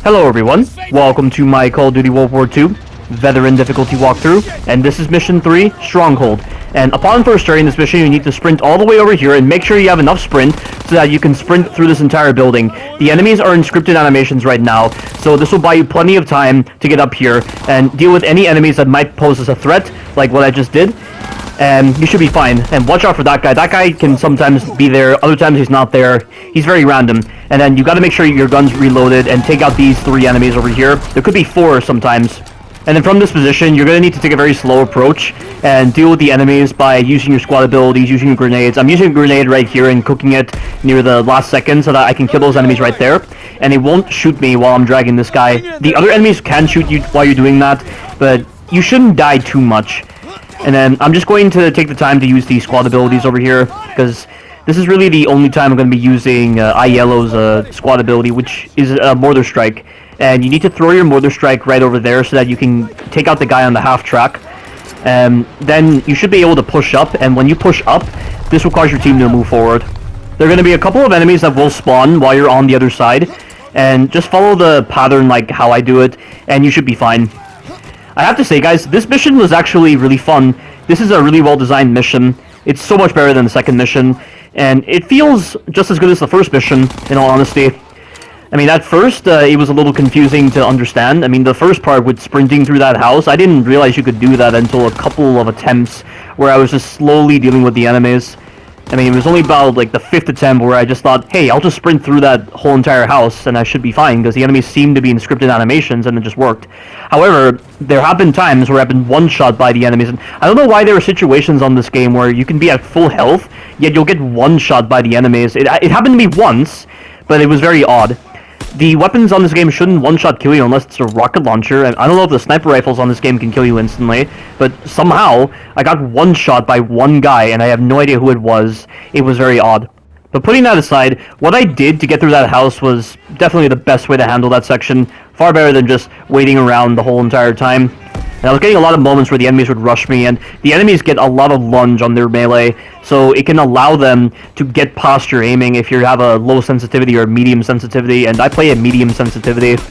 Hello everyone, welcome to my Call of Duty World War II Veteran Difficulty walkthrough, and this is Mission 3, Stronghold. And upon first starting this mission, you need to sprint all the way over here and make sure you have enough sprint so that you can sprint through this entire building. The enemies are in scripted animations right now, so this will buy you plenty of time to get up here and deal with any enemies that might pose as a threat, like what I just did. And you should be fine. And watch out for that guy. That guy can sometimes be there, other times he's not there. He's very random. And then you gotta make sure your gun's reloaded and take out these 3 enemies over here. There could be 4 sometimes. And then from this position, you're gonna need to take a very slow approach and deal with the enemies by using your squad abilities, using your grenades. I'm using a grenade right here and cooking it near the last second so that I can kill those enemies right there. And they won't shoot me while I'm dragging this guy. The other enemies can shoot you while you're doing that, but you shouldn't die too much. And then I'm just going to take the time to use the squad abilities over here, because this is really the only time I'm going to be using iYellow's squad ability, which is a Mortar Strike. And you need to throw your Mortar Strike right over there so that you can take out the guy on the half track. Then you should be able to push up, and when you push up, this will cause your team to move forward. There are going to be a couple of enemies that will spawn while you're on the other side, and just follow the pattern like how I do it, and you should be fine. I have to say, guys, this mission was actually really fun. This is a really well-designed mission. It's so much better than the second mission, and it feels just as good as the first mission, in all honesty. I mean, at first, it was a little confusing to understand. I mean, the first part with sprinting through that house, I didn't realize you could do that until a couple of attempts where I was just slowly dealing with the enemies. I mean, it was only about, like, the 5th attempt where I just thought, hey, I'll just sprint through that whole entire house and I should be fine, because the enemies seemed to be in scripted animations and it just worked. However, there have been times where I've been one-shot by the enemies, and I don't know why there are situations on this game where you can be at full health, yet you'll get one-shot by the enemies. It happened to me once, but it was very odd. The weapons on this game shouldn't one-shot kill you unless it's a rocket launcher, and I don't know if the sniper rifles on this game can kill you instantly, but somehow I got one-shot by one guy, and I have no idea who it was. It was very odd. But putting that aside, what I did to get through that house was definitely the best way to handle that section, far better than just waiting around the whole entire time. And I was getting a lot of moments where the enemies would rush me, and the enemies get a lot of lunge on their melee, so it can allow them to get past your aiming if you have a low sensitivity or medium sensitivity, and I play at medium sensitivity.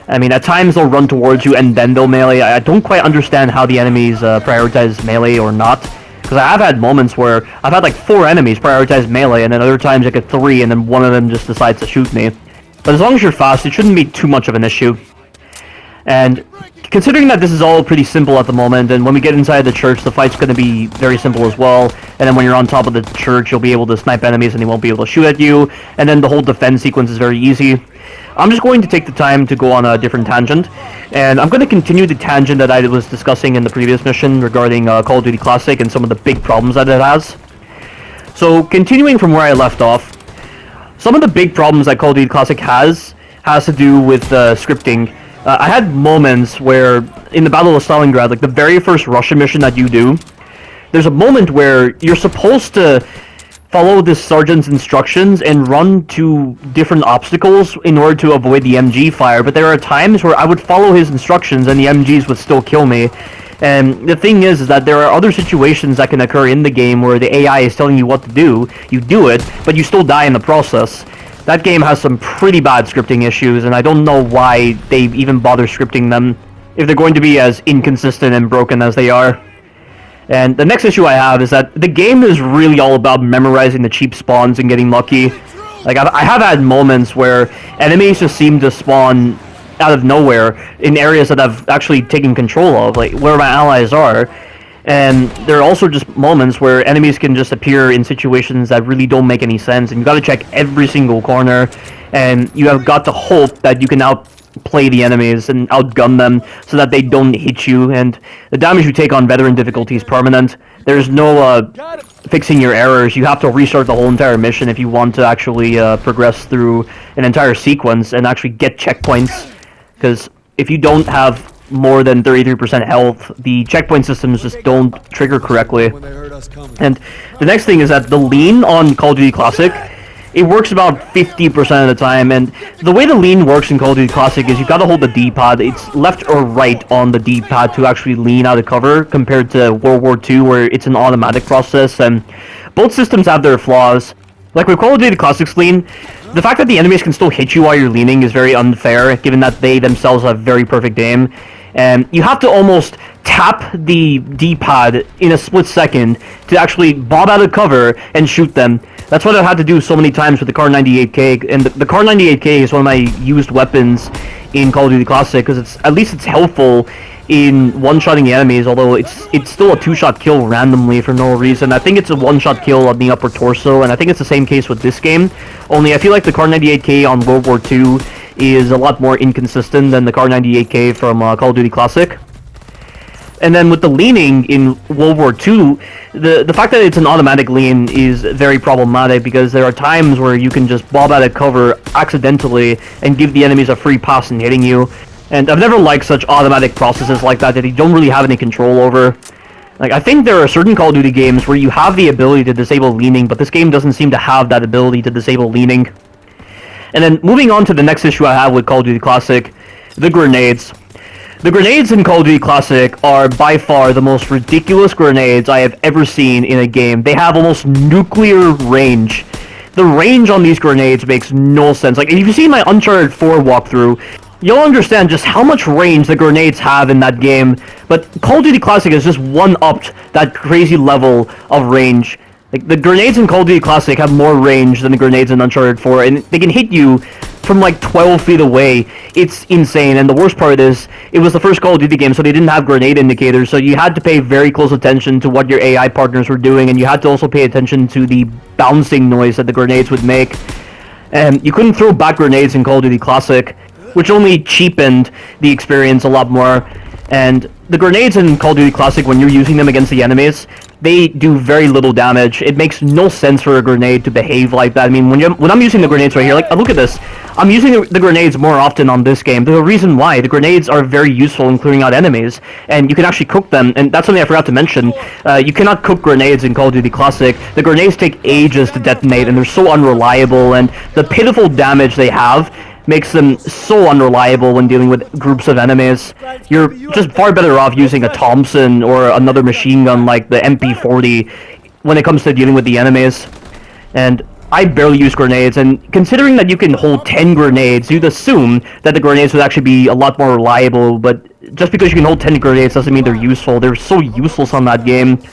I mean, at times they'll run towards you and then they'll melee. I don't quite understand how the enemies prioritize melee or not, because I have had moments where I've had like 4 enemies prioritize melee, and then other times I get 3, and then one of them just decides to shoot me. But as long as you're fast, it shouldn't be too much of an issue. And considering that this is all pretty simple at the moment, and when we get inside the church, the fight's going to be very simple as well, and then when you're on top of the church, you'll be able to snipe enemies and they won't be able to shoot at you, and then the whole defense sequence is very easy. I'm just going to take the time to go on a different tangent, and I'm going to continue the tangent that I was discussing in the previous mission regarding Call of Duty Classic and some of the big problems that it has. So, continuing from where I left off, some of the big problems that Call of Duty Classic has to do with scripting. I had moments where, in the Battle of Stalingrad, like the very first Russian mission that you do, there's a moment where you're supposed to follow this sergeant's instructions and run to different obstacles in order to avoid the MG fire, but there are times where I would follow his instructions and the MGs would still kill me. And the thing is that there are other situations that can occur in the game where the AI is telling you what to do, you do it, but you still die in the process. That game has some pretty bad scripting issues, and I don't know why they even bother scripting them if they're going to be as inconsistent and broken as they are. And the next issue I have is that the game is really all about memorizing the cheap spawns and getting lucky. Like, I have had moments where enemies just seem to spawn out of nowhere in areas that I've actually taken control of, like where my allies are. And there are also just moments where enemies can just appear in situations that really don't make any sense, and you gotta check every single corner, and you have got to hope that you can outplay the enemies and outgun them so that they don't hit you, and the damage you take on veteran difficulty is permanent. There's no fixing your errors. You have to restart the whole entire mission if you want to actually progress through an entire sequence and actually get checkpoints, because if you don't have more than 33% health, the checkpoint systems just don't trigger correctly. And the next thing is that the lean on Call of Duty Classic, it works about 50% of the time, and the way the lean works in Call of Duty Classic is you've got to hold the D-pad. It's left or right on the D-pad to actually lean out of cover, compared to World War II where it's an automatic process, and both systems have their flaws. Like with Call of Duty Classic's lean, The fact that the enemies can still hit you while you're leaning is very unfair, given that they themselves have very perfect aim. And you have to almost tap the D-pad in a split second to actually bob out of cover and shoot them. That's what I've had to do so many times with the Kar 98K, and the Kar 98K is one of my used weapons in Call of Duty Classic, because at least it's helpful in one-shotting the enemies, although it's still a two-shot kill randomly for no reason. I think it's a one-shot kill on the upper torso, and I think it's the same case with this game, only I feel like the Kar 98K on World War II is a lot more inconsistent than the Kar 98K from Call of Duty Classic. And then with the leaning in World War II, the fact that it's an automatic lean is very problematic, because there are times where you can just bob out of cover accidentally and give the enemies a free pass in hitting you. And I've never liked such automatic processes like that you don't really have any control over. Like, I think there are certain Call of Duty games where you have the ability to disable leaning, but this game doesn't seem to have that ability to disable leaning. And then moving on to the next issue I have with Call of Duty Classic, the grenades. The grenades in Call of Duty Classic are by far the most ridiculous grenades I have ever seen in a game. They have almost nuclear range. The range on these grenades makes no sense. Like, if you've seen my Uncharted 4 walkthrough, you'll understand just how much range the grenades have in that game, but Call of Duty Classic has just one-upped that crazy level of range. Like, the grenades in Call of Duty Classic have more range than the grenades in Uncharted 4, and they can hit you from like 12 feet away. It's insane, and the worst part is, it was the first Call of Duty game, so they didn't have grenade indicators, so you had to pay very close attention to what your AI partners were doing, and you had to also pay attention to the bouncing noise that the grenades would make. And you couldn't throw back grenades in Call of Duty Classic, which only cheapened the experience a lot more. And the grenades in Call of Duty Classic, when you're using them against the enemies, they do very little damage. It makes no sense for a grenade to behave like that. I mean, when I'm using the grenades right here, like, look at this. I'm using the grenades more often on this game. There's a reason why. The grenades are very useful in clearing out enemies, and you can actually cook them, and that's something I forgot to mention. You cannot cook grenades in Call of Duty Classic. The grenades take ages to detonate, and they're so unreliable, and the pitiful damage they have makes them so unreliable when dealing with groups of enemies. You're just far better off using a Thompson or another machine gun like the MP40 when it comes to dealing with the enemies. And I barely use grenades, and considering that you can hold 10 grenades, you'd assume that the grenades would actually be a lot more reliable, but just because you can hold 10 grenades doesn't mean they're useful. They're so useless on that game.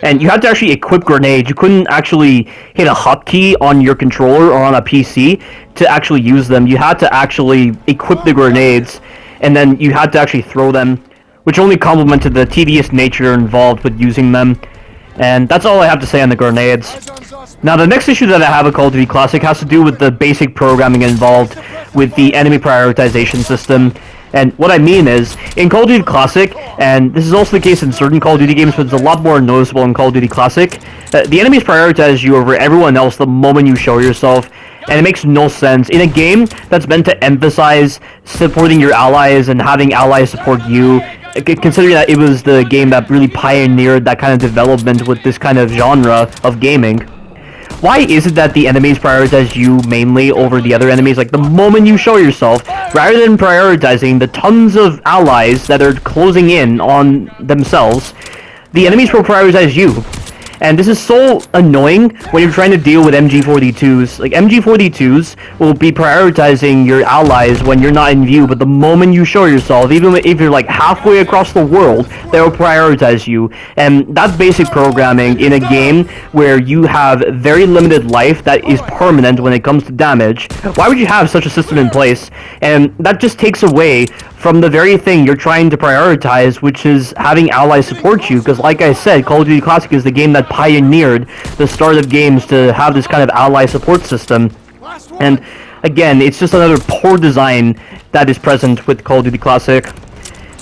And you had to actually equip grenades. You couldn't actually hit a hotkey on your controller or on a PC to actually use them. You had to actually equip the grenades, and then you had to actually throw them, which only complemented the tedious nature involved with using them. And that's all I have to say on the grenades. Now, the next issue that I have with Call of Duty Classic has to do with the basic programming involved with the enemy prioritization system. And what I mean is, in Call of Duty Classic, and this is also the case in certain Call of Duty games, but it's a lot more noticeable in Call of Duty Classic, the enemies prioritize you over everyone else the moment you show yourself, and it makes no sense. In a game that's meant to emphasize supporting your allies and having allies support you, considering that it was the game that really pioneered that kind of development with this kind of genre of gaming, why is it that the enemies prioritize you mainly over the other enemies, like the moment you show yourself, rather than prioritizing the tons of allies that are closing in on themselves? The enemies will prioritize you. And this is so annoying when you're trying to deal with MG42s. Like, MG42s will be prioritizing your allies when you're not in view, but the moment you show yourself, even if you're like halfway across the world, they will prioritize you. And that's basic programming in a game where you have very limited life that is permanent when it comes to damage. Why would you have such a system in place? And that just takes away from the very thing you're trying to prioritize, which is having allies support you, because like I said, Call of Duty Classic is the game that pioneered the start of games to have this kind of ally support system. And again, it's just another poor design that is present with Call of Duty Classic.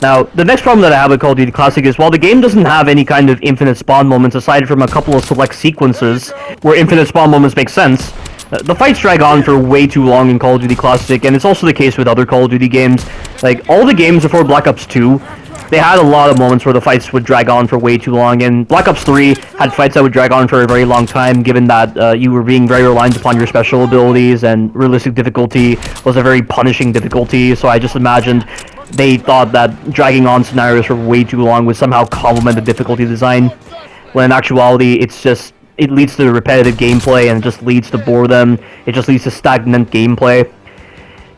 Now, the next problem that I have with Call of Duty Classic is, while the game doesn't have any kind of infinite spawn moments aside from a couple of select sequences where infinite spawn moments make sense, the fights drag on for way too long in Call of Duty Classic, and it's also the case with other Call of Duty games. Like, all the games before Black Ops 2, they had a lot of moments where the fights would drag on for way too long, and Black Ops 3 had fights that would drag on for a very long time, given that you were being very reliant upon your special abilities, and realistic difficulty was a very punishing difficulty, so I just imagined they thought that dragging on scenarios for way too long would somehow complement the difficulty design, when in actuality it's just it leads to repetitive gameplay and it just leads to boredom. It just leads to stagnant gameplay.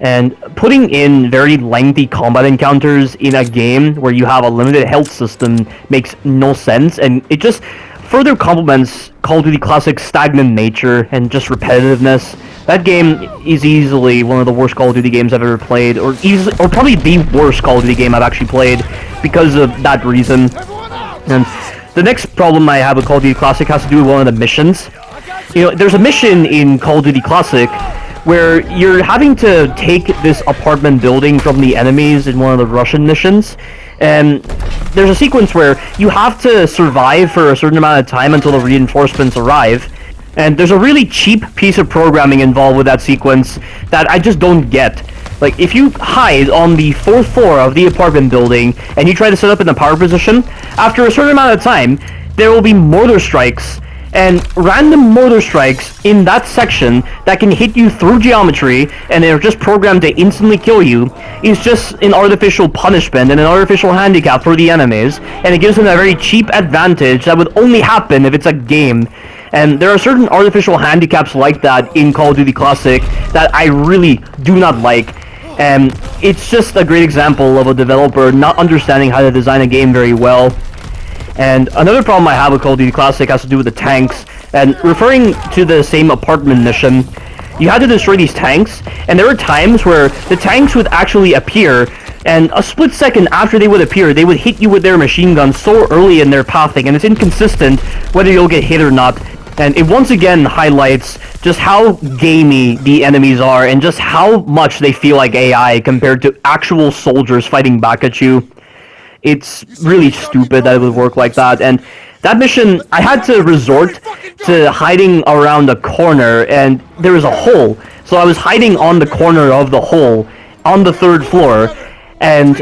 And putting in very lengthy combat encounters in a game where you have a limited health system makes no sense, and it just further complements Call of Duty Classic's stagnant nature and just repetitiveness. That game is easily one of the worst Call of Duty games I've ever played, or probably the worst Call of Duty game I've actually played because of that reason. And the next problem I have with Call of Duty Classic has to do with one of the missions. You know, there's a mission in Call of Duty Classic where you're having to take this apartment building from the enemies in one of the Russian missions, and there's a sequence where you have to survive for a certain amount of time until the reinforcements arrive, and there's a really cheap piece of programming involved with that sequence that I just don't get. Like, if you hide on the 4th floor of the apartment building and you try to set up in the power position, after a certain amount of time, there will be mortar strikes and random mortar strikes in that section that can hit you through geometry, and they're just programmed to instantly kill you. Is just an artificial punishment and an artificial handicap for the enemies, and it gives them a very cheap advantage that would only happen if it's a game. And there are certain artificial handicaps like that in Call of Duty Classic that I really do not like. And it's just a great example of a developer not understanding how to design a game very well. And another problem I have with Call of Duty Classic has to do with the tanks. And referring to the same apartment mission, you had to destroy these tanks, and there were times where the tanks would actually appear, and a split second after they would appear, they would hit you with their machine guns so early in their pathing, and it's inconsistent whether you'll get hit or not. And it once again highlights just how gamey the enemies are, and just how much they feel like AI compared to actual soldiers fighting back at you. It's really stupid that it would work like that. And that mission, I had to resort to hiding around a corner, and there was a hole. So I was hiding on the corner of the hole on the 3rd floor. And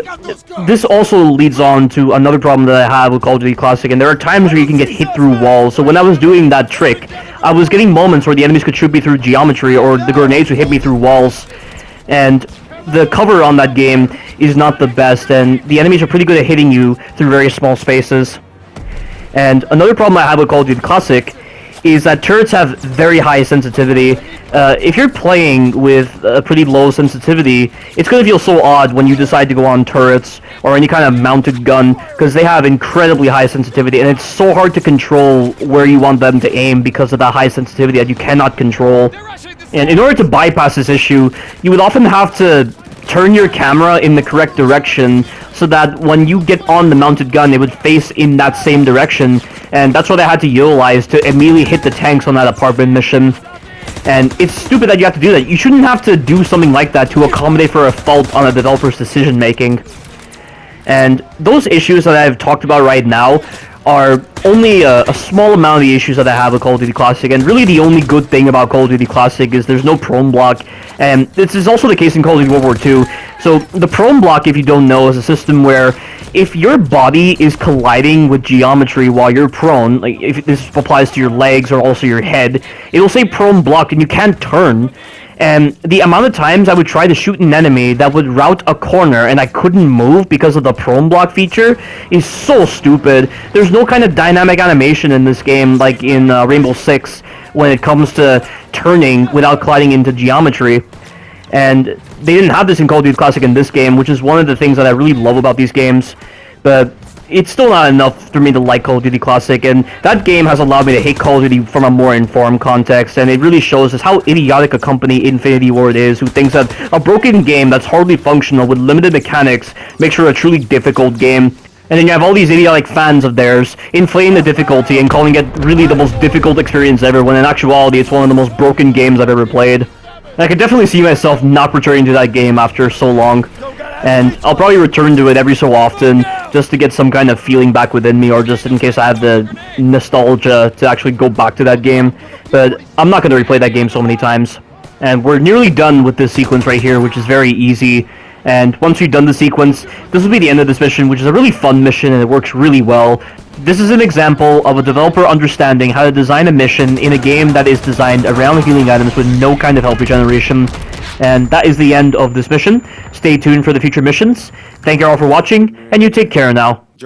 this also leads on to another problem that I have with Call of Duty Classic, and there are times where you can get hit through walls. So when I was doing that trick, I was getting moments where the enemies could shoot me through geometry, or the grenades would hit me through walls. And the cover on that game is not the best, and the enemies are pretty good at hitting you through very small spaces. And another problem I have with Call of Duty Classic is that turrets have very high sensitivity. If you're playing with a pretty low sensitivity, it's going to feel so odd when you decide to go on turrets or any kind of mounted gun, because they have incredibly high sensitivity, and it's so hard to control where you want them to aim because of that high sensitivity that you cannot control. And in order to bypass this issue, you would often have to turn your camera in the correct direction so that when you get on the mounted gun, it would face in that same direction. And that's what I had to utilize to immediately hit the tanks on that apartment mission. And it's stupid that you have to do that. You shouldn't have to do something like that to accommodate for a fault on a developer's decision making. And those issues that I've talked about right now are only a small amount of the issues that I have with Call of Duty Classic, and really the only good thing about Call of Duty Classic is there's no prone block, and this is also the case in Call of Duty World War II. So the prone block, if you don't know, is a system where if your body is colliding with geometry while you're prone, like if this applies to your legs or also your head, it'll say prone block and you can't turn. And the amount of times I would try to shoot an enemy that would route a corner and I couldn't move because of the prone block feature is so stupid. There's no kind of dynamic animation in this game like in Rainbow Six when it comes to turning without colliding into geometry. And they didn't have this in Call of Duty Classic in this game, which is one of the things that I really love about these games. But it's still not enough for me to like Call of Duty Classic, and that game has allowed me to hate Call of Duty from a more informed context, and it really shows us how idiotic a company Infinity Ward is, who thinks that a broken game that's hardly functional with limited mechanics makes for a truly difficult game. And then you have all these idiotic fans of theirs inflating the difficulty and calling it really the most difficult experience ever, when in actuality it's one of the most broken games I've ever played. And I could definitely see myself not returning to that game after so long. And I'll probably return to it every so often just to get some kind of feeling back within me, or just in case I have the nostalgia to actually go back to that game. But I'm not going to replay that game so many times. And we're nearly done with this sequence right here, which is very easy. And once we've done the sequence, this will be the end of this mission, which is a really fun mission and it works really well. This is an example of a developer understanding how to design a mission in a game that is designed around healing items with no kind of health regeneration. And that is the end of this mission. Stay tuned for the future missions. Thank you all for watching, and you take care now.